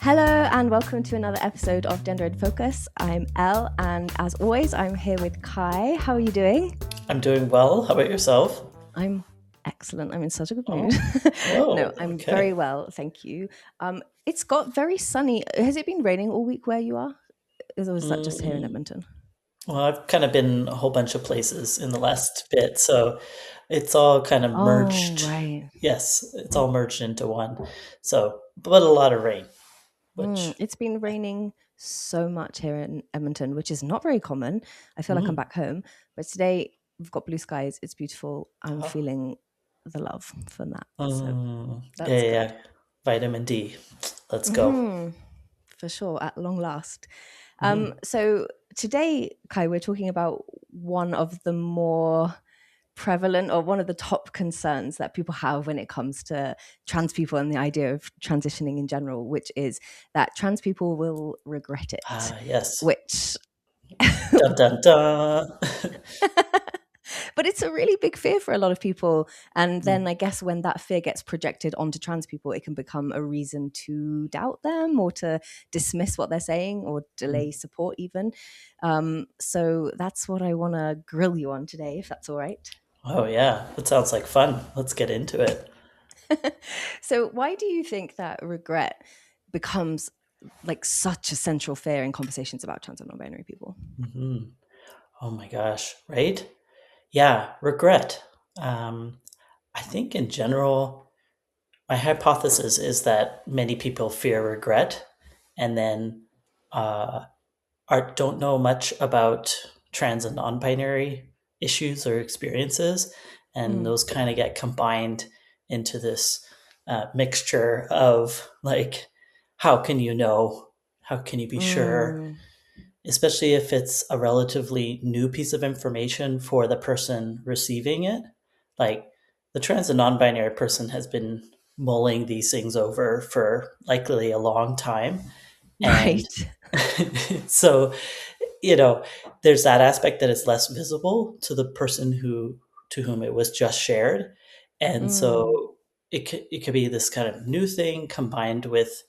Hello and welcome to another episode of Gender in Focus. I'm Elle, and as always, I'm here with Kai. How are you doing? I'm doing well. How about yourself? I'm excellent. I'm in such a good mood. No, I'm Okay. very well, thank you. It's got very sunny. Has it been raining all week where you are? Or was that just here in Edmonton? Well, I've kind of been a whole bunch of places in the last bit, so it's all kind of Oh, merged. right. Yes, it's all merged into one. So, but a lot of rain, which, It's been raining so much here in Edmonton, which is not very common. I feel like I'm mm, back home. But today we've got blue skies. It's beautiful. I'm oh, feeling the love from that. So yeah, that's yeah, good. yeah. Vitamin D. Let's go. Hmm. For sure, at long last. Mhm. So today, Kai, we're talking about one of the more prevalent or one of the top concerns that people have when it comes to trans people and the idea of transitioning in general, which is that trans people will regret it, Yes. which Dun dun dun. but it's a really big fear for a lot of people. And then Mm, I guess when that fear gets projected onto trans people, it can become a reason to doubt them or to dismiss what they're saying or delay mm. support even. So that's what I want to grill you on today, if that's all right. Oh, yeah. That sounds like fun. Let's get into it. So why do you think that regret becomes like such a central fear in conversations about trans and non-binary people? hmm Oh my gosh, right? Yeah, regret. Um, I think in general, my hypothesis is that many people fear regret and then uh, don't know much about trans and non-binary issues or experiences, and Mm. those kind of get combined into this mixture of like, how can you know? How can you be sure? Mm. Especially if it's a relatively new piece of information for the person receiving it. Like the trans and non binary person has been mulling these things over for likely a long time. And Right. so, you know, there's that aspect that is less visible to the person to whom it was just shared. And Mm. so it could be this kind of new thing combined with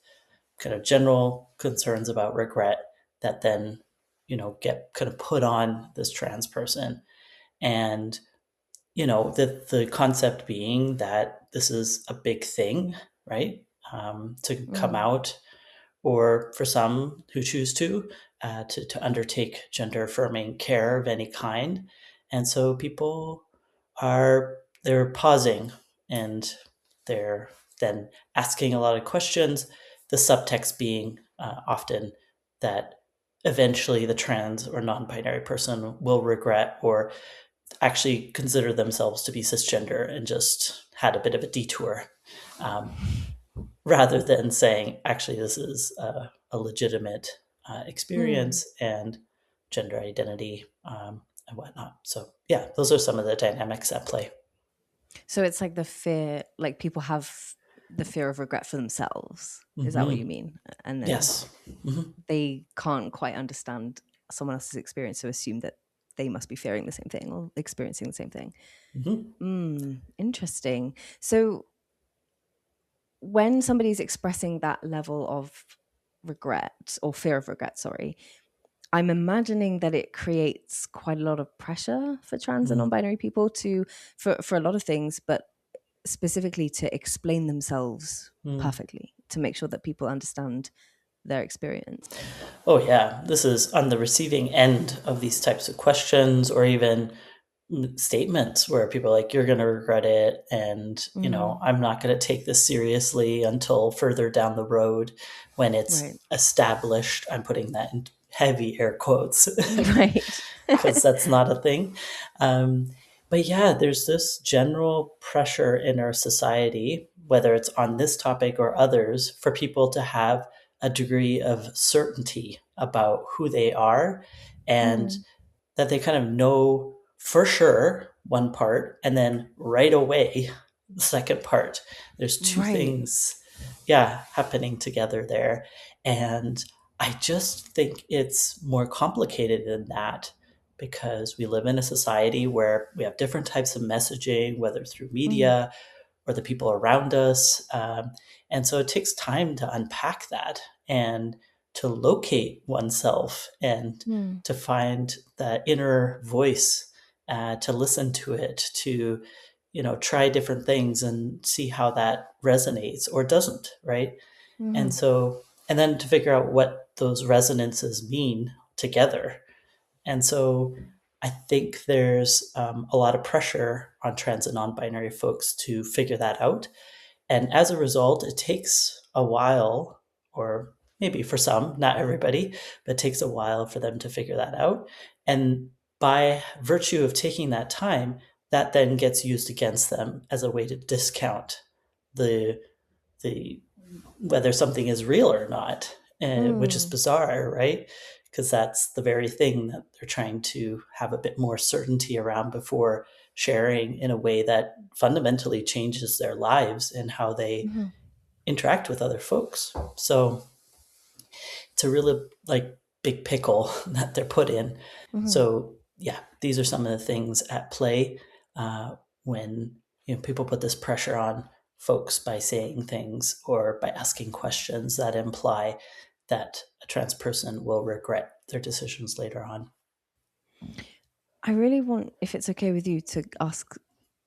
kind of general concerns about regret that then get kind of put on this trans person. And the concept being that this is a big thing, right? To come Mm. out, or for some who choose to undertake gender affirming care of any kind. And so people they're pausing, and they're then asking a lot of questions, the subtext being often that eventually the trans or non-binary person will regret or actually consider themselves to be cisgender and just had a bit of a detour, um, rather than saying, actually, this is a legitimate Mm. experience and gender identity, and whatnot. So, yeah, those are some of the dynamics at play. So it's like the fear, like people have the fear of regret for themselves. Is that what you Hmm mean? And then Yes. hmm they can't quite understand someone else's experience, so assume that they must be fearing the same thing or experiencing the same thing. hmm Interesting. So when somebody's expressing that level of regret or fear of regret, sorry, I'm imagining that it creates quite a lot of pressure for trans and hmm non-binary people for a lot of things, but specifically to explain themselves perfectly, to make sure that people understand their experience. Oh, yeah. This is on the receiving end of these types of questions or even statements where people are like, you're going to regret it. And, Mm, I'm not going to take this seriously until further down the road when it's right. established. I'm putting that in heavy air quotes Right. because that's not a thing. Um, but yeah, there's this general pressure in our society, whether it's on this topic or others, for people to have a degree of certainty about who they are, and Mm, that they kind of know for sure one part and then right away the second part. There's two right. things, yeah, happening together there. And I just think it's more complicated than that because we live in a society where we have different types of messaging, whether through Mm, media or the people around us. And so it takes time to unpack that and to locate oneself and Mm. to find that inner voice, to listen to it, to try different things and see how that resonates or doesn't, right? Mm-hmm. And then to figure out what those resonances mean together. And so I think there's a lot of pressure on trans and non-binary folks to figure that out. And as a result, it takes a while, or maybe for some, not everybody, but it takes a while for them to figure that out. And by virtue of taking that time, that then gets used against them as a way to discount the the whether something is real or not, which is Mm. bizarre, right? Because that's the very thing that they're trying to have a bit more certainty around before sharing in a way that fundamentally changes their lives and how they Mm-hmm. interact with other folks. So it's a really big pickle that they're put in. Mm-hmm. So yeah, these are some of the things at play when people put this pressure on folks by saying things or by asking questions that imply that a trans person will regret their decisions later on. I really want, if it's okay with you, to ask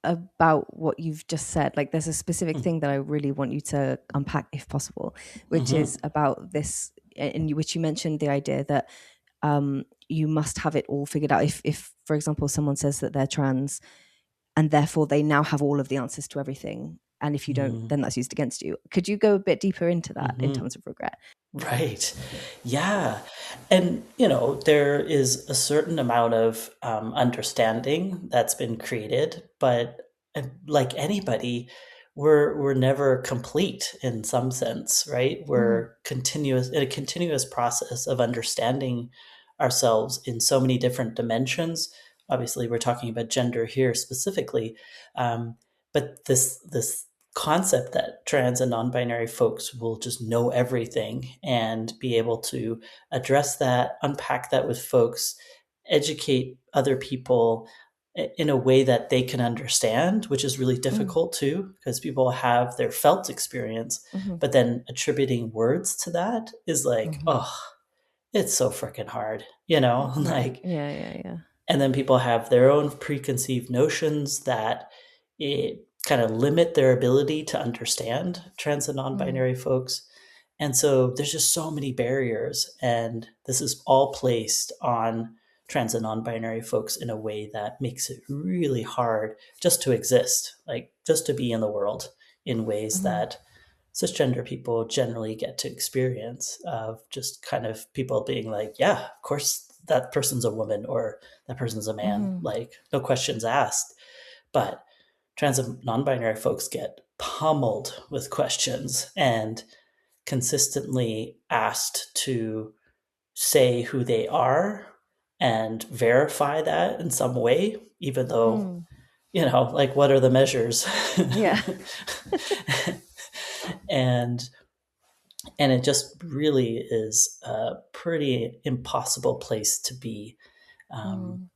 about what you've just said. Like, there's a specific thing that I really want you to unpack, if possible, which is Mm-hmm. about this, in which you mentioned the idea that you must have it all figured out. If, for example, someone says that they're trans and therefore they now have all of the answers to everything, and if you don't, Mm-hmm. then that's used against you. Could you go a bit deeper into that in Mm-hmm. terms of regret? Right. Yeah. And, there is a certain amount of understanding that's been created, but like anybody, we're never complete in some sense, right? Mm-hmm. We're continuous in a continuous process of understanding ourselves in so many different dimensions. Obviously, we're talking about gender here specifically, but this concept that trans and non-binary folks will just know everything and be able to address that, unpack that with folks, educate other people in a way that they can understand, which is really difficult too, because people have their felt experience, Mm-hmm. but then attributing words to that is like, Mm-hmm. oh, it's so freaking hard, Right. like, Yeah. Yeah. Yeah. and then people have their own preconceived notions that it kind of limit their ability to understand trans and Mm. non-binary folks. And so there's just so many barriers, and this is all placed on trans and non-binary folks in a way that makes it really hard just to exist, like just to be in the world in ways Mm-hmm. that cisgender people generally get to experience, of just kind of people being like, yeah, of course that person's a woman or that person's a man, Mm-hmm. like no questions asked. But trans and non-binary folks get pummeled with questions and consistently asked to say who they are and verify that in some way, even though, Mm. like, what are the measures? Yeah. and and it just really is a pretty impossible place to be, um, Mm.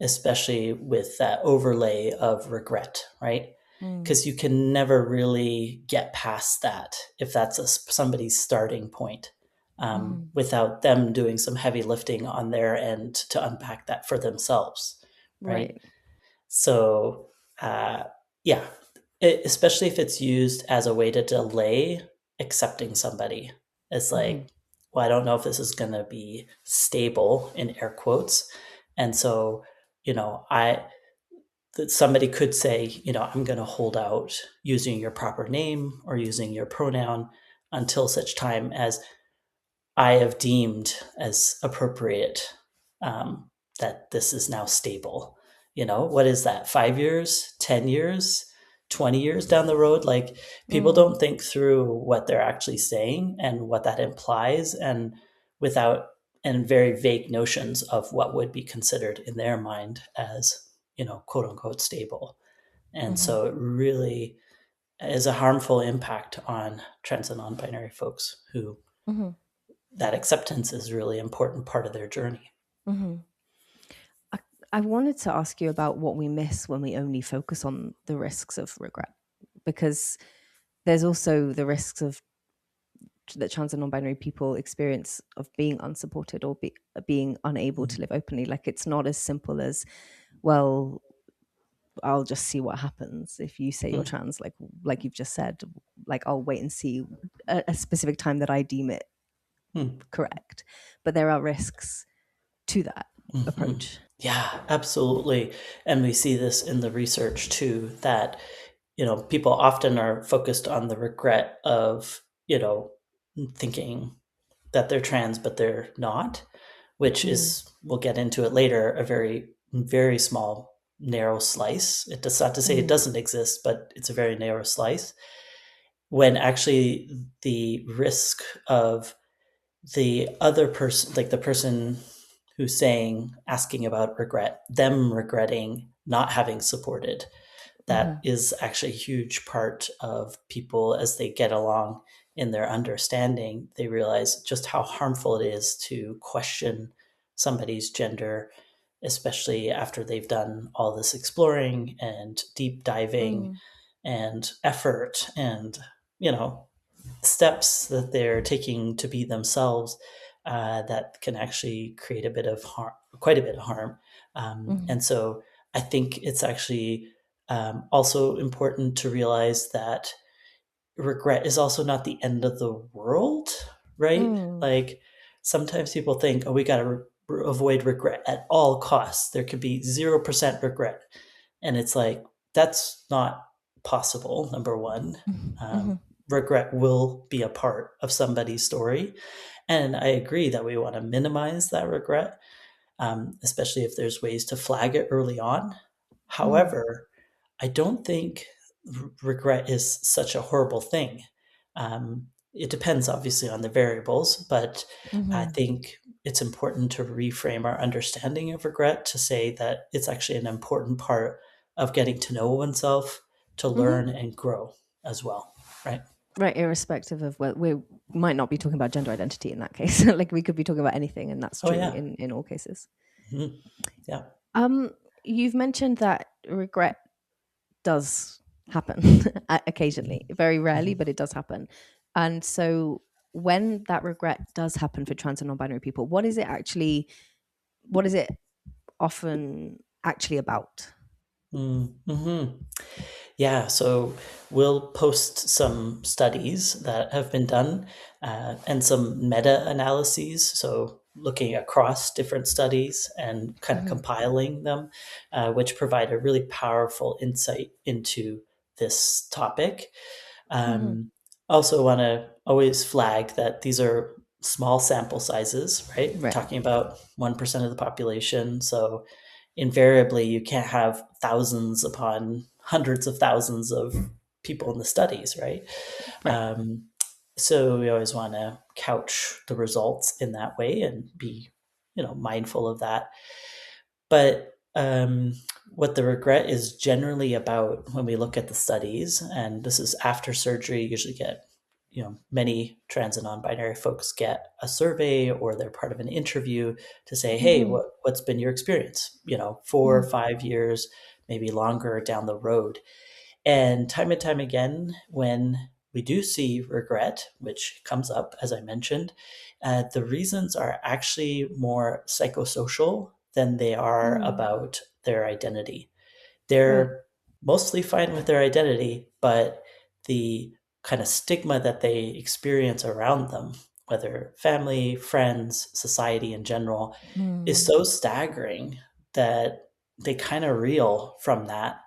especially with that overlay of regret, right? Mm. Because you can never really get past that if that's somebody's starting point, Mm-hmm. without them doing some heavy lifting on their end to unpack that for themselves, right? Right. So, uh, yeah, especially if it's used as a way to delay accepting somebody. It's Mm-hmm. like, well, I don't know if this is going to be stable in air quotes. And so, I that somebody could say, I'm going to hold out using your proper name or using your pronoun until such time as I have deemed as appropriate, that this is now stable. What is that? 5 years, 10 years, 20 years down the road? Like, people Mm. don't think through what they're actually saying and what that implies, and without and very vague notions of what would be considered in their mind as, quote unquote, stable. And Mm-hmm. so it really is a harmful impact on trans and non-binary folks, who Mm-hmm. that acceptance is a really important part of their journey. Mm-hmm. I, I wanted to ask you about what we miss when we only focus on the risks of regret. because there's also the risks of that trans and non-binary people experience of being unsupported or being unable to live openly. Like, it's not as simple as, well, I'll just see what happens if you say you're trans, like you've just said, like, I'll wait and see a specific time that I deem it correct. But there are risks to that approach. Yeah, absolutely. And we see this in the research too, that, people often are focused on the regret of, thinking that they're trans, but they're not, which is, we'll get into it later, a very, very small, narrow slice. It's not to say it doesn't exist, but it's a very narrow slice. When actually the risk of the other person, like the person who's asking about regret, them regretting not having supported, that is actually a huge part of people as they get along in their understanding. They realize just how harmful it is to question somebody's gender, especially after they've done all this exploring and deep diving and effort and, steps that they're taking to be themselves, that can actually create a bit of harm, quite a bit of harm. And so I think it's actually also important to realize that regret is also not the end of the world, right? Like, sometimes people think, oh, we got to avoid regret at all costs. There could be 0% regret. And it's like, that's not possible, number one. Regret will be a part of somebody's story. And I agree that we want to minimize that regret, especially if there's ways to flag it early on. However, I don't think regret is such a horrible thing. It depends, obviously, on the variables, but I think it's important to reframe our understanding of regret to say that it's actually an important part of getting to know oneself, to learn and grow as well, right? Right, irrespective of, well, we might not be talking about gender identity in that case. Like, we could be talking about anything, and that's Oh, true yeah. in all cases. Yeah. You've mentioned that regret does happen occasionally, very rarely, but it does happen. And so, when that regret does happen for trans and non-binary people, what is it often actually about? Mm-hmm. Yeah, so we'll post some studies that have been done, and some meta analyses. So looking across different studies and kind of compiling them, which provide a really powerful insight into this topic. Also, want to always flag that these are small sample sizes, right? We're Right. talking about 1% of the population. So invariably, you can't have thousands upon hundreds of thousands of people in the studies, right? Right. So we always want to couch the results in that way and be, mindful of that. But what the regret is generally about when we look at the studies, and this is after surgery, usually get, many trans and non-binary folks get a survey or they're part of an interview to say, hey, what's been your experience, 4 or 5 years, maybe longer down the road. And time again, when we do see regret, which comes up, as I mentioned, the reasons are actually more psychosocial than they are about their identity. Right. They're mostly fine with their identity, but the kind of stigma that they experience around them, whether family, friends, society in general, is so staggering that they kind of reel from that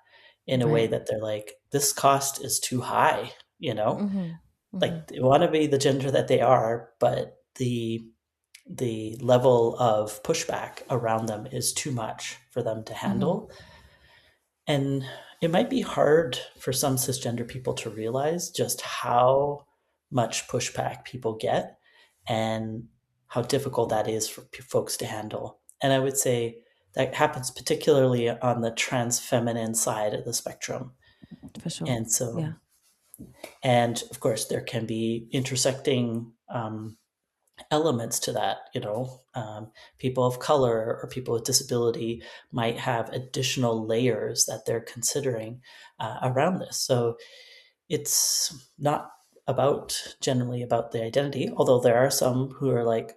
in a way Right. that they're like, this cost is too high, Mm-hmm. Mm-hmm. like they want to be the gender that they are, but the level of pushback around them is too much for them to handle. And it might be hard for some cisgender people to realize just how much pushback people get and how difficult that is for folks to handle. And I would say that happens particularly on the trans feminine side of the spectrum. For sure. And so, Yeah. and of course, there can be intersecting elements to that. People of color or people with disability might have additional layers that they're considering around this. So it's not generally about the identity, although there are some who are like,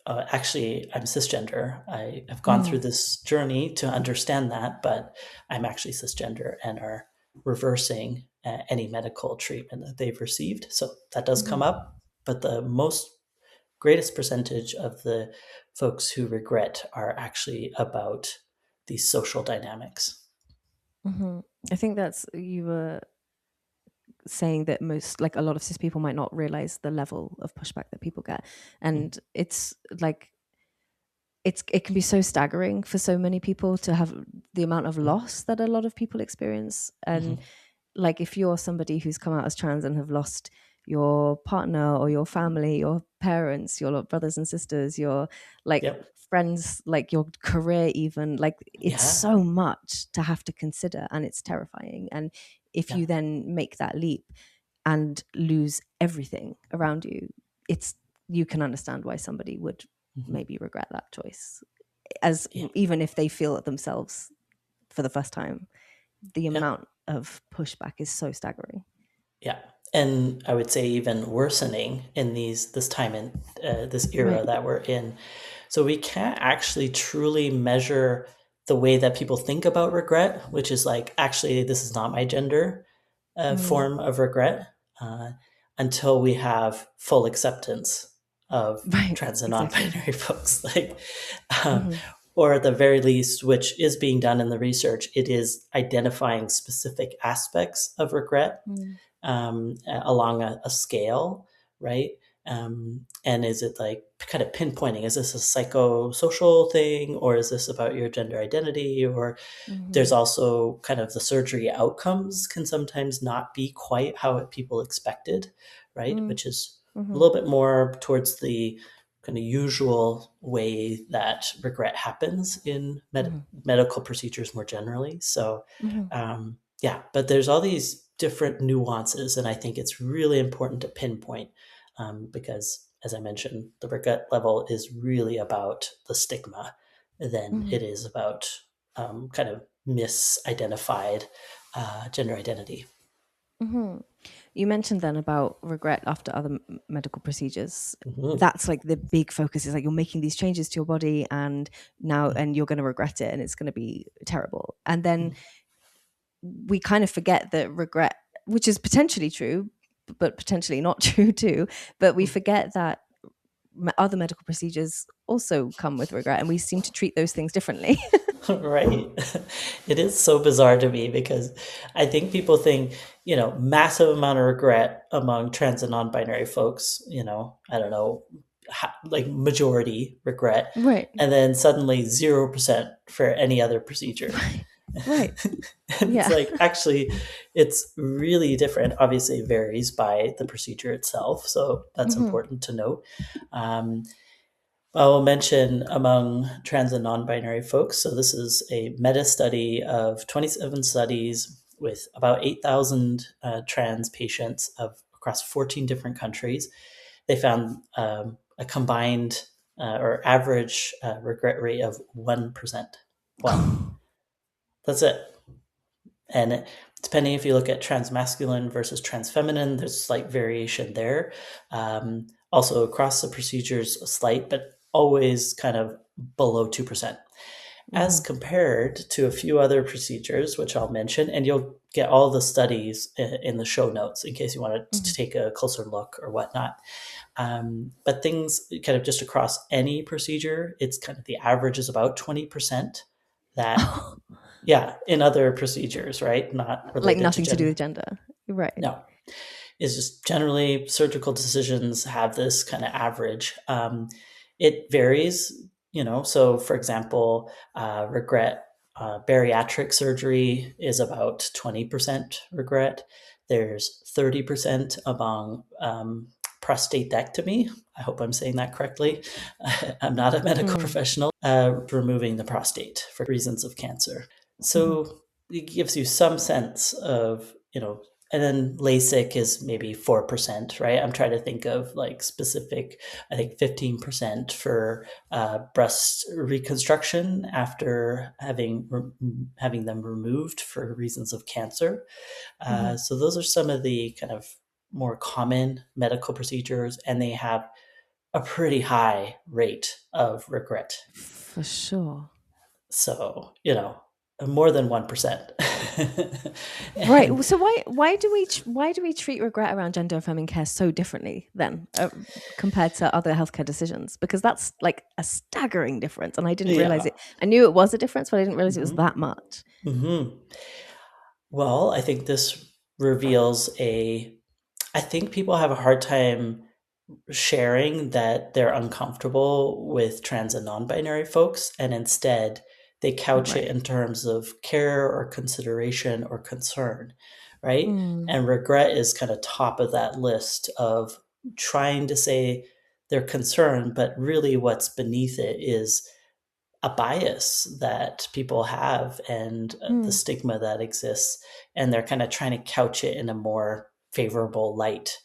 actually, I'm cisgender. I have gone through this journey to understand that, but I'm actually cisgender, and are reversing any medical treatment that they've received. So that does come up, but the greatest percentage of the folks who regret are actually about these social dynamics. I think that's, you were saying that most, like a lot of cis people might not realize the level of pushback that people get, and it's like it can be so staggering for so many people to have the amount of loss that a lot of people experience. And like, if you're somebody who's come out as trans and have lost your partner or your family, your parents, your brothers and sisters, your like Yep. friends, like your career, even, like it's Yeah. so much to have to consider, and it's terrifying. And if Yeah. you then make that leap and lose everything around you, it's, you can understand why somebody would maybe regret that choice, as Yeah. even if they feel it themselves for the first time. The Yeah. amount of pushback is so staggering. Yeah. And I would say even worsening in this time in this era Right. that we're in. So we can't actually truly measure the way that people think about regret, which is like, actually, this is not my gender form of regret, uh, until we have full acceptance of Right. trans and Exactly. non-binary folks. Like, or at the very least, which is being done in the research, it is identifying specific aspects of regret along a scale, right? And is it like kind of pinpointing, is this a psychosocial thing, or is this about your gender identity? Or there's also kind of the surgery outcomes can sometimes not be quite how people expected, right? Which is a little bit more towards the kind of usual way that regret happens in medical procedures more generally. So, yeah, but there's all these different nuances, and I think it's really important to pinpoint, because, as I mentioned, the regret level is really about the stigma than it is about kind of misidentified gender identity. You mentioned then about regret after other medical procedures. Mhm. That's like the big focus, is like you're making these changes to your body, and now, and you're going to regret it, and it's going to be terrible. And then we kind of forget that regret, which is potentially true, but potentially not true too. But we forget that other medical procedures also come with regret, and we seem to treat those things differently. Right. It is so bizarre to me because I think people think, massive amount of regret among trans and non-binary folks, I don't know, like majority regret, Right. and then suddenly 0% for any other procedure. Right. And it's Yeah. like, actually, it's really different. Obviously, it varies by the procedure itself. So that's important to note. I will mention among trans and non-binary folks. So this is a meta study of 27 studies with about 8,000 trans patients across 14 different countries. They found a combined or average regret rate of 1%. One. That's it. And depending if you look at transmasculine versus transfeminine, there's slight variation there. Also across the procedures, a slight, but always kind of below 2%. As compared to a few other procedures, which I'll mention, and you'll get all the studies in the show notes in case you want to take a closer look or whatnot. But things kind of just across any procedure, it's kind of the average is about 20% that yeah, in other procedures, right? Not Like related to nothing to do gender. with gender. Right. No, it's just generally surgical decisions have this kind of average. It varies, So, for example, regret bariatric surgery is about 20% regret. There's 30% among prostatectomy. I hope I'm saying that correctly. I'm not a medical professional. Removing the prostate for reasons of cancer. So it gives you some sense of, and then LASIK is maybe 4%, right? I'm trying to think of like specific, I think 15% for breast reconstruction after having them removed for reasons of cancer. So those are some of the kind of more common medical procedures, and they have a pretty high rate of regret. For sure. So, more than 1%. Right. And So why do we treat regret around gender affirming care so differently then compared to other healthcare decisions? Because that's like a staggering difference, and I didn't realize yeah. it. I knew it was a difference, but I didn't realize it was Mhm. that much. Mhm. Well, I think this reveals I think people have a hard time sharing that they're uncomfortable with trans and non-binary folks, and instead they couch it Right. in terms of care or consideration or concern, right? Mm, And regret is kind of top of that list of trying to say they're concerned, but really what's beneath it is a bias that people have and the mm, stigma that exists, and they're kind of trying to couch it in a more favorable light,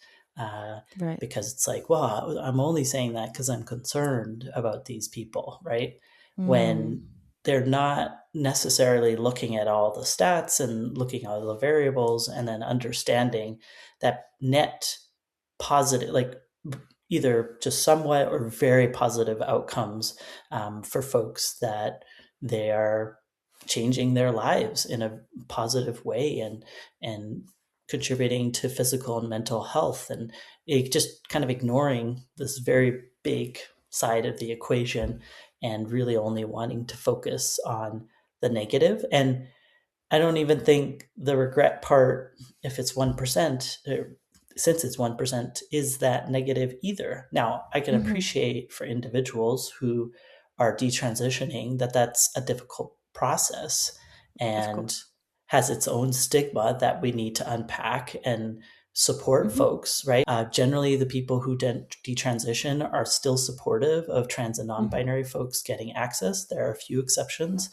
right. because it's like, well, I'm only saying that because I'm concerned about these people, right? Mm, When they're not necessarily looking at all the stats and looking at all the variables and then understanding that net positive, like either just somewhat or very positive outcomes for folks that they are changing their lives in a positive way and contributing to physical and mental health, and it just kind of ignoring this very big side of the equation and really only wanting to focus on the negative. And I don't even think the regret part, if it's 1%, since it's 1%, is that negative either. Now, I can mm-hmm. appreciate for individuals who are detransitioning that that's a difficult process Of and course. has its own stigma that we need to unpack and support Mm-hmm. folks, right? Generally, the people who detransition are still supportive of trans and Mm-hmm. non-binary folks getting access. There are a few exceptions,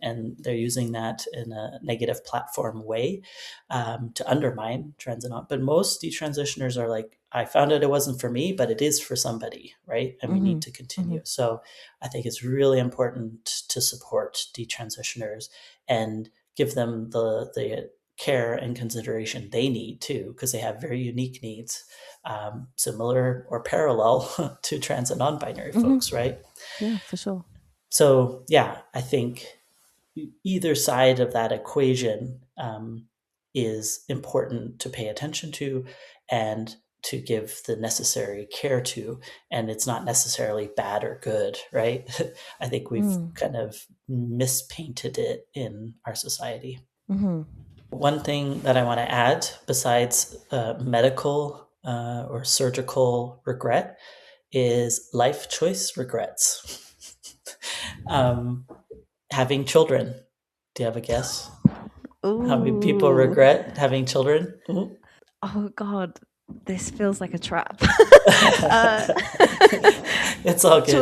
and they're using that in a negative platform way to undermine trans and non. But most detransitioners are like, I found out it wasn't for me, but it is for somebody, right? And we Mm-hmm. need to Mm-hmm. continue. So I think it's really important to support detransitioners and give them the care and consideration they need too, because they have very unique needs, similar or parallel to trans and non-binary Mm-hmm. folks, right? Yeah, for sure. So yeah, I think either side of that equation is important to pay attention to and to give the necessary care to, and it's not necessarily bad or good, right? I think we've Mm. kind of mispainted it in our society. Mm-hmm. One thing that I want to add, besides medical or surgical regret, is life choice regrets. um, Having children. Do you have a guess? How many people Ooh. regret having children? Mhm. Oh God, this feels like a trap. uh, It's all good.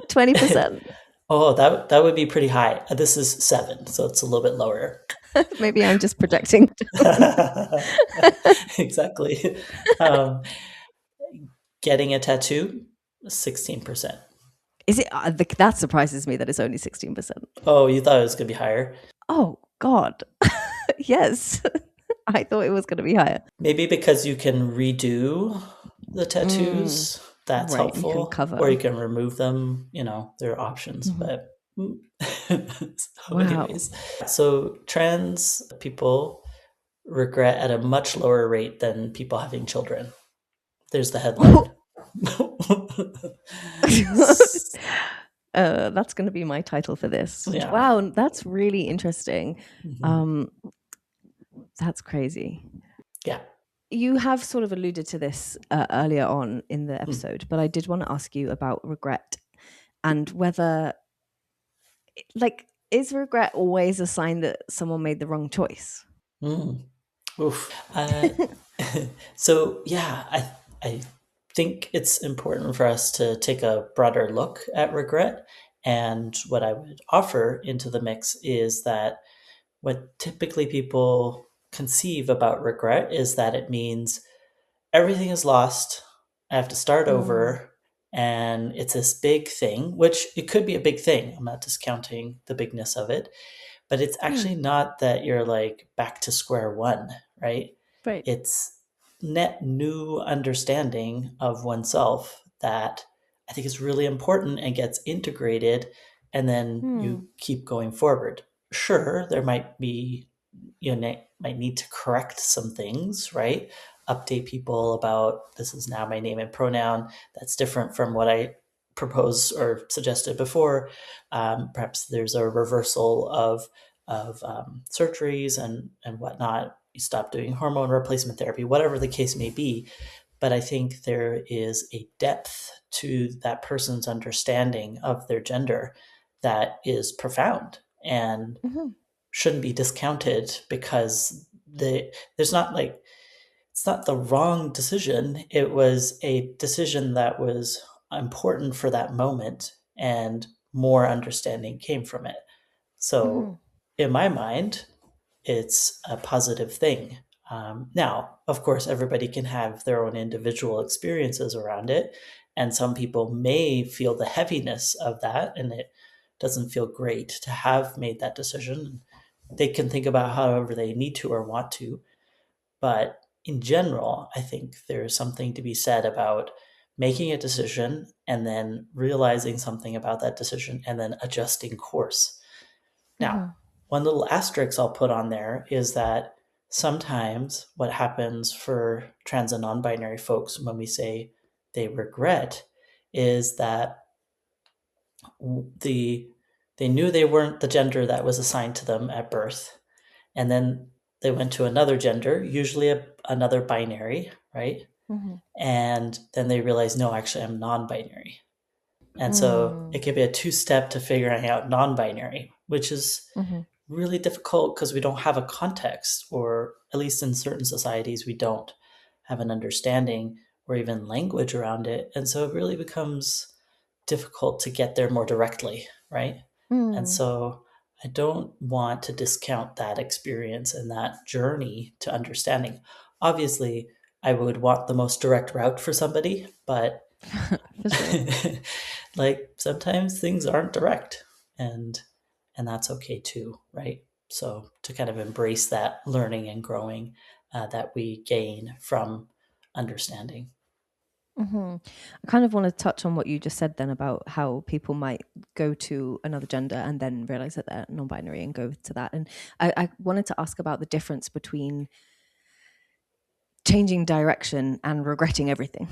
20%. Oh, that would be pretty high. This is 7, so it's a little bit lower. Maybe I'm just projecting. Exactly. Um, Getting a tattoo, 16%. Is it? That surprises me that it's only 16%. Oh, you thought it was going to be higher? Oh God. Yes. I thought it was going to be higher. Maybe because you can redo the Mm, tattoos, that's right. You can helpful. Or you cover. can remove them, there are options. Mhm. But so Wow. anyways, so trans people regret at a much lower rate than people having children. There's the headline. That's going to be my title for this. Yeah. Wow, that's really interesting. Mhm. Um, that's crazy. Yeah. You have sort of alluded to this earlier on in the Mm. episode, but I did want to ask you about regret and whether, like, is regret always a sign that someone made the wrong choice? Mm. Oof. So yeah, I think it's important for us to take a broader look at regret. And what I would offer into the mix is that what typically people conceive about regret is that it means everything is lost. I have to start Mm. over. And it's this big thing, which it could be a big thing. I'm not discounting the bigness of it, but it's actually Mm. not that you're like back to square one, right? Right. It's net new understanding of oneself that I think is really important and gets integrated, and then Mm. you keep going forward. Sure, there might be, might need to correct some things, right? Update people about this is now my name and pronoun. That's different from what I proposed or suggested before. Perhaps there's a reversal of surgeries and whatnot. You stop doing hormone replacement therapy, whatever the case may be. But I think there is a depth to that person's understanding of their gender that is profound and Mm-hmm. shouldn't be discounted because there's not like it's not the wrong decision. It was a decision that was important for that moment, and more understanding came from it. Mm-hmm. So, in my mind, it's a positive thing. Now, of course, everybody can have their own individual experiences around it, and some people may feel the heaviness of that, and it doesn't feel great to have made that decision. They can think about however they need to or want to, but in general, I think there's something to be said about making a decision and then realizing something about that decision and then adjusting course. Now, Mm-hmm. one little asterisk I'll put on there is that sometimes what happens for trans and non binary folks when we say they regret is that the they knew they weren't the gender that was assigned to them at birth, and then they went to another gender, usually another binary, right? Mm-hmm. And then they realized, no, actually, I'm non binary. And so it Mm. could be a two-step to figuring out non binary, which is Mm-hmm. really difficult because we don't have a context, or at least in certain societies, we don't have an understanding or even language around it. And so it really becomes difficult to get there more directly, right? And Mm. so I don't want to discount that experience and that journey to understanding. Obviously, I would want the most direct route for somebody, but For sure. like sometimes things aren't direct, and that's okay too, right? So to kind of embrace that learning and growing that we gain from understanding. Mm-hmm. I kind of want to touch on what you just said then about how people might go to another gender and then realize that they're non-binary and go to that. And I wanted to ask about the difference between changing direction and regretting everything.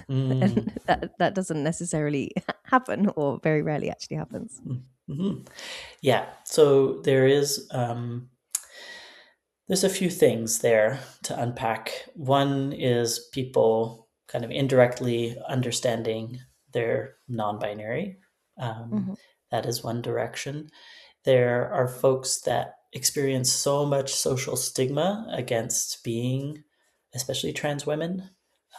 Mm. And that doesn't necessarily happen, or very rarely actually happens. Mm-hmm. Yeah, so there's a few things there to unpack. One is people kind of indirectly understanding their non-binary. Um, Mm-hmm. that is one direction. There are folks that experience so much social stigma against being, especially trans women,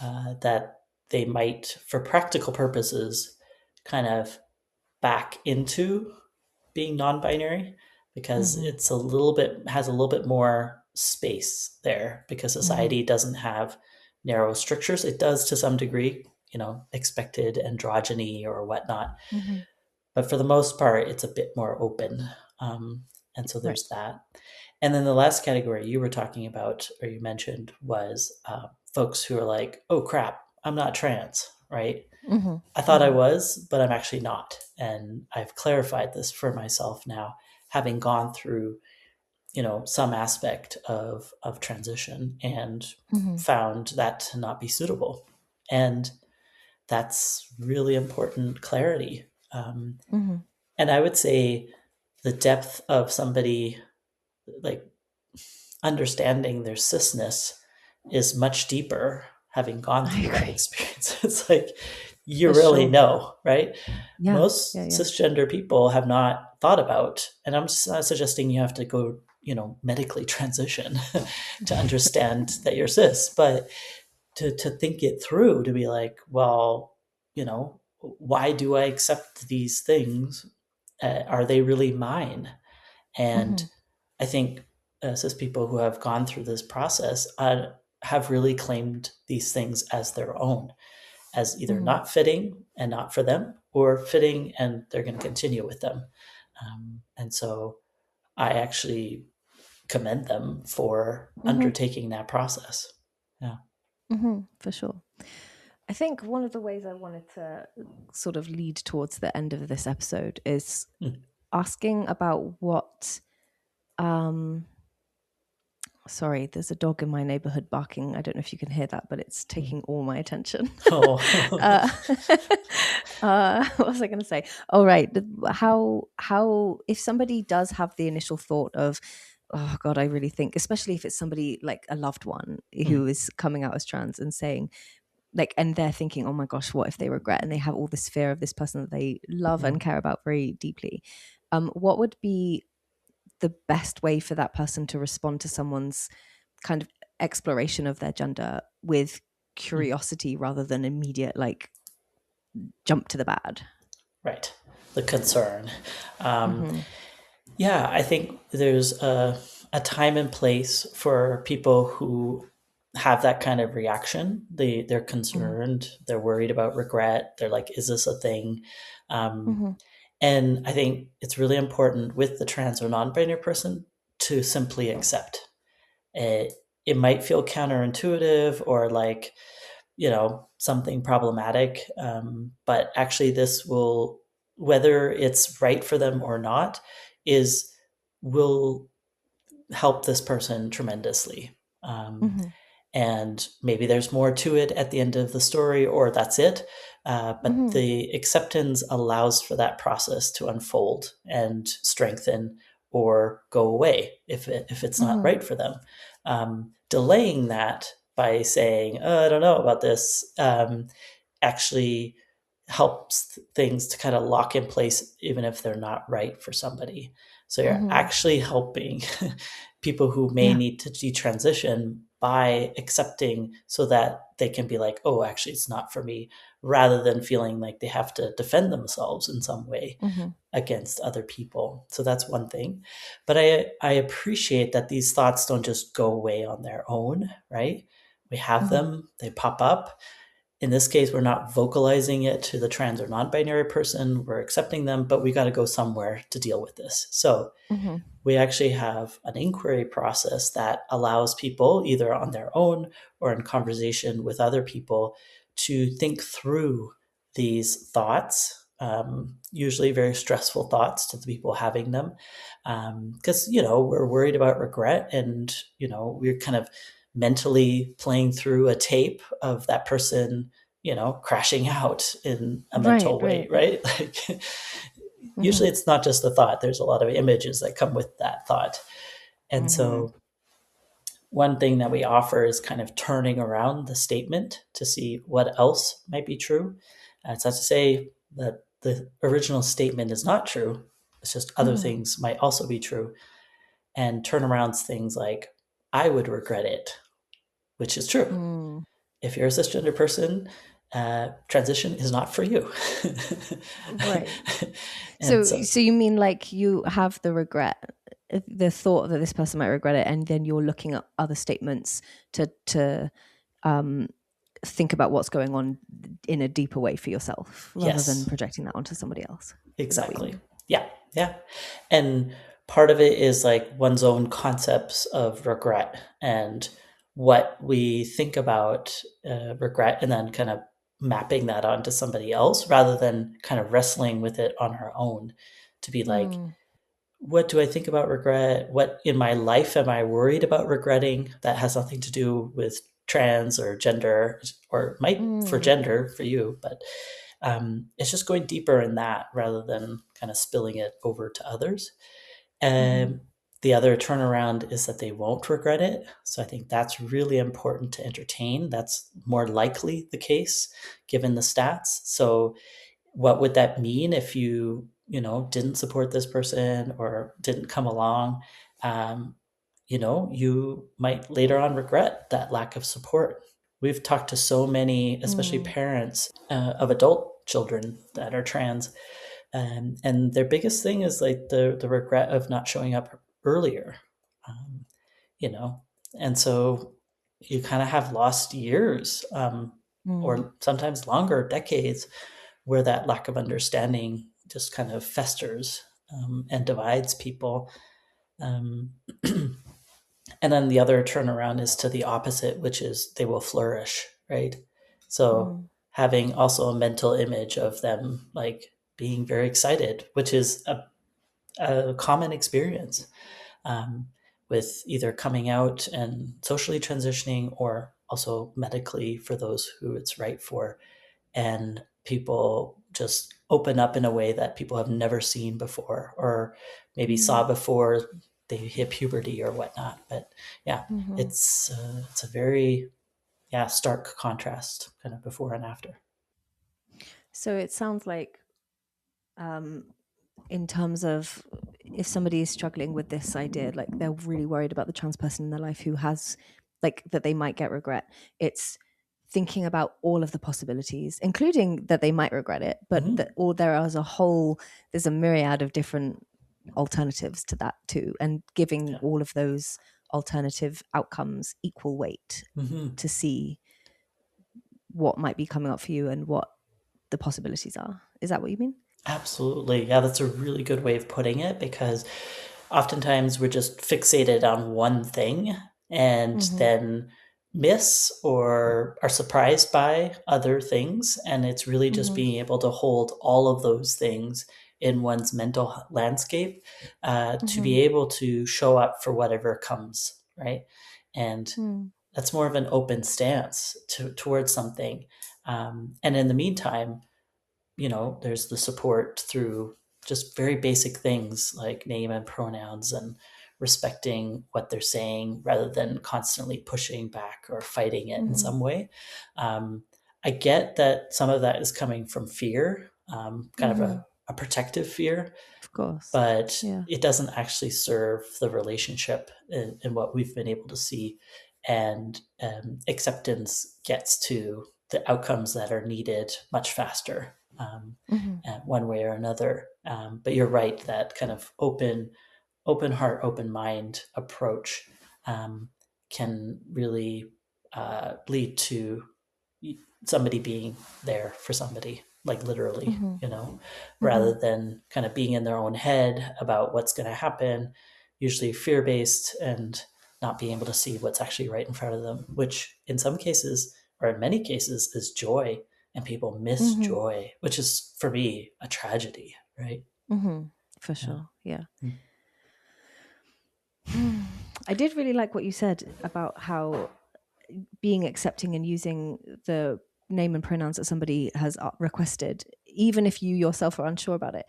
that they might, for practical purposes, kind of back into being non-binary because Mm-hmm. it's a little bit has a little bit more space there because Mm-hmm. society doesn't have narrow strictures. It does to some degree, expected androgyny or whatnot, Mm-hmm. but for the most part, it's a bit more open. And so Right. there's that. And then the last category you were talking about, or you mentioned, was folks who are like, oh crap, I'm not trans, right? Mm-hmm. I thought I Mm-hmm. was, but I'm actually not. And I've clarified this for myself now, having gone through, some aspect of transition and Mm-hmm. found that to not be suitable. And that's really important clarity. Mm-hmm. And I would say the depth of somebody like understanding their cisness is much deeper having gone I through that agree. experience. It's like you For really sure. know, right? Yeah. Yeah. Most Yeah. cisgender people have not thought about, and I'm not suggesting you have to go, medically transition to understand that you're cis, but to think it through, to be like, well, why do I accept these things? Are they really mine? And Mm-hmm. I think cis people who have gone through this process have really claimed these things as their own, as either not fitting and not for them, or fitting and they're going to continue with them. And so I actually commend them for undertaking that process. Yeah. For sure. I think one of the ways I wanted to sort of lead towards the end of this episode is asking about what sorry, there's a dog in my neighborhood barking. I don't know if you can hear that, but it's taking all my attention. Oh. What was I going to say? Oh, right. How if somebody does have the initial thought of, oh God, I really think, especially if it's somebody like a loved one who is coming out as trans and saying, like, and they're thinking, oh my gosh, what if they regret? And they have all this fear of this person that they love and care about very deeply. What would be the best way for that person to respond to someone's kind of exploration of their gender with curiosity rather than immediate like jump to the bad? Right. The concern. Yeah, I think there's a time and place for people who have that kind of reaction. They're concerned, they're worried about regret. They're like, is this a thing? And I think it's really important with the trans or non-binary person to simply accept. It might feel counterintuitive or like, something problematic, but actually this will, whether it's right for them or not, will help this person tremendously. And maybe there's more to it at the end of the story, or that's it. But the acceptance allows for that process to unfold and strengthen or go away if it's not right for them. Delaying that by saying, oh, I don't know about this, actually helps things to kind of lock in place, even if they're not right for somebody. So you're actually helping people who may need to detransition by accepting, so that they can be like, oh, actually, it's not for me, rather than feeling like they have to defend themselves in some way against other people. So that's one thing. But I appreciate that these thoughts don't just go away on their own, right? We have them, they pop up. In this case, we're not vocalizing it to the trans or non-binary person. We're accepting them, but we got to go somewhere to deal with this. So we actually have an inquiry process that allows people, either on their own or in conversation with other people, to think through these thoughts, usually very stressful thoughts to the people having them. Because, we're worried about regret, and, we're kind of mentally playing through a tape of that person, crashing out in a mental way, right? Like, usually it's not just a thought. There's a lot of images that come with that thought. And so one thing that we offer is kind of turning around the statement to see what else might be true. It's not to say that the original statement is not true. It's just other things might also be true. And turnarounds things like, I would regret it, which is true. If you're a cisgender person, transition is not for you. Right. So you mean like you have the regret, the thought that this person might regret it, and then you're looking at other statements to think about what's going on in a deeper way for yourself, rather than projecting that onto somebody else. Exactly. Yeah. And part of it is like one's own concepts of regret and what we think about regret, and then kind of mapping that onto somebody else, rather than kind of wrestling with it on our own, to be like, what do I think about regret? What in my life am I worried about regretting that has nothing to do with trans or gender, or might for gender for you, but it's just going deeper in that rather than kind of spilling it over to others. And the other turnaround is that they won't regret it. So I think that's really important to entertain. That's more likely the case given the stats. So what would that mean if you, didn't support this person or didn't come along? You might later on regret that lack of support. We've talked to so many, especially parents of adult children that are trans, and their biggest thing is like the regret of not showing up earlier. And so you kind of have lost years, or sometimes longer, decades, where that lack of understanding just kind of festers, and divides people. Um, and then the other turnaround is to the opposite, which is they will flourish, right? So having also a mental image of them like being very excited, which is a common experience, with either coming out and socially transitioning, or also medically for those who it's right for. And people just open up in a way that people have never seen before, or maybe saw before they hit puberty or whatnot. But yeah, it's a very stark contrast, kind of before and after. So it sounds like, in terms of if somebody is struggling with this idea, like they're really worried about the trans person in their life who has, like, that they might get regret, it's thinking about all of the possibilities, including that they might regret it, but that, or there's a myriad of different alternatives to that too, and giving all of those alternative outcomes equal weight to see what might be coming up for you and what the possibilities are. Is that what you mean? Absolutely. Yeah, that's a really good way of putting it, because oftentimes we're just fixated on one thing and then miss or are surprised by other things. And it's really just being able to hold all of those things in one's mental landscape, to be able to show up for whatever comes, right? And that's more of an open stance towards something. And in the meantime, there's the support through just very basic things like name and pronouns, and respecting what they're saying rather than constantly pushing back or fighting it in some way. I get that some of that is coming from fear, kind of a protective fear, Of course. but Yeah. it doesn't actually serve the relationship in what we've been able to see. And acceptance gets to the outcomes that are needed much faster, one way or another. But you're right, that kind of open heart, open mind approach, can really lead to somebody being there for somebody, like literally, rather than kind of being in their own head about what's going to happen, usually fear-based, and not being able to see what's actually right in front of them, which in some cases, or in many cases, is joy. And people miss joy, which is, for me, a tragedy, right? For sure. Yeah. I did really like what you said about how being accepting and using the name and pronouns that somebody has requested, even if you yourself are unsure about it,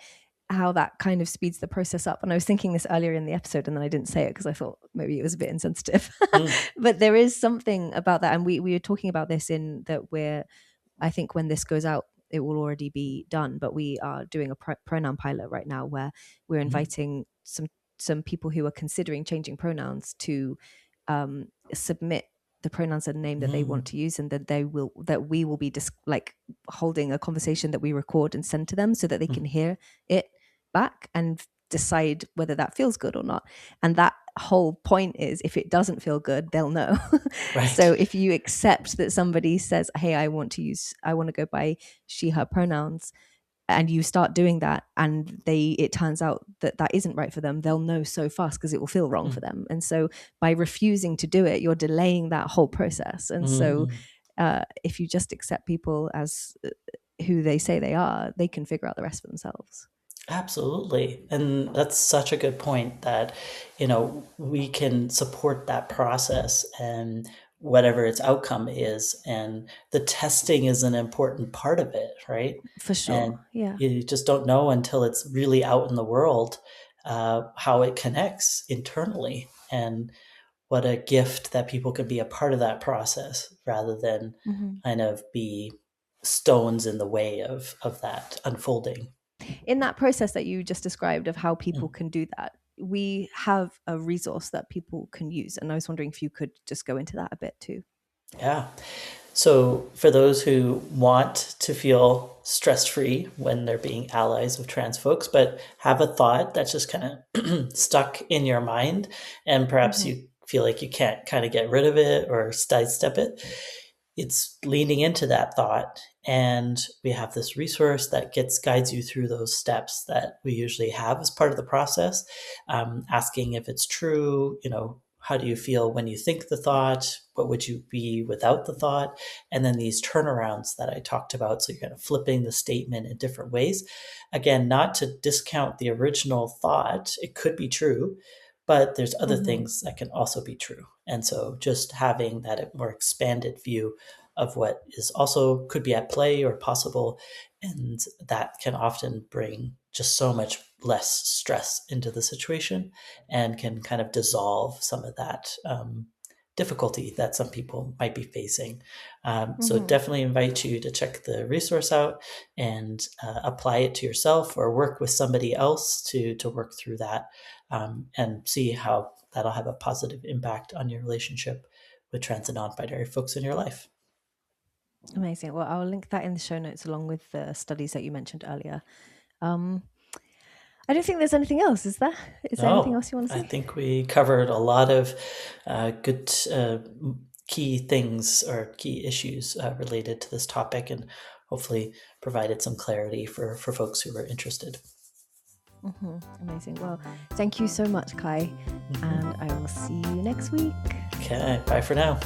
how that kind of speeds the process up. And I was thinking this earlier in the episode, and then I didn't say it because I thought maybe it was a bit insensitive. But there is something about that. And we were talking about this in that I think when this goes out, it will already be done. But we are doing a pronoun pilot right now where we're inviting some people who are considering changing pronouns to submit the pronouns and name that they want to use, and that we will be like holding a conversation that we record and send to them so that they can hear it back and decide whether that feels good or not. And that whole point is, if it doesn't feel good, they'll know. Right. So if you accept that somebody says, hey, I want to go by she, her pronouns, and you start doing that, and it turns out that isn't right for them, they'll know so fast because it will feel wrong for them. And so by refusing to do it, you're delaying that whole process. And so if you just accept people as who they say they are, they can figure out the rest for themselves. Absolutely. And that's such a good point, that, we can support that process and whatever its outcome is. And the testing is an important part of it, right? For sure. And yeah. you just don't know until it's really out in the world, how it connects internally. And what a gift that people can be a part of that process, rather than kind of be stones in the way of that unfolding. In that process that you just described of how people can do that, we have a resource that people can use. And I was wondering if you could just go into that a bit too. Yeah. So for those who want to feel stress-free when they're being allies of trans folks, but have a thought that's just kind of stuck in your mind, and perhaps you feel like you can't kind of get rid of it or sidestep it. It's leaning into that thought. And we have this resource that guides you through those steps that we usually have as part of the process, asking if it's true, how do you feel when you think the thought? What would you be without the thought? And then these turnarounds that I talked about. So you're kind of flipping the statement in different ways. Again, not to discount the original thought. It could be true, but there's other things that can also be true. And so just having that more expanded view of what is also could be at play or possible, and that can often bring just so much less stress into the situation and can kind of dissolve some of that difficulty that some people might be facing. So definitely invite you to check the resource out and apply it to yourself or work with somebody else to work through that, and see how that'll have a positive impact on your relationship with trans and non-binary folks in your life. Amazing. Well, I'll link that in the show notes along with the studies that you mentioned earlier. I don't think there's anything else, is there? Is there anything else you want to say? I think we covered a lot of good key things or key issues related to this topic, and hopefully provided some clarity for folks who were interested. Amazing. Well, thank you so much, Kai, and I will see you next week. Okay, bye for now.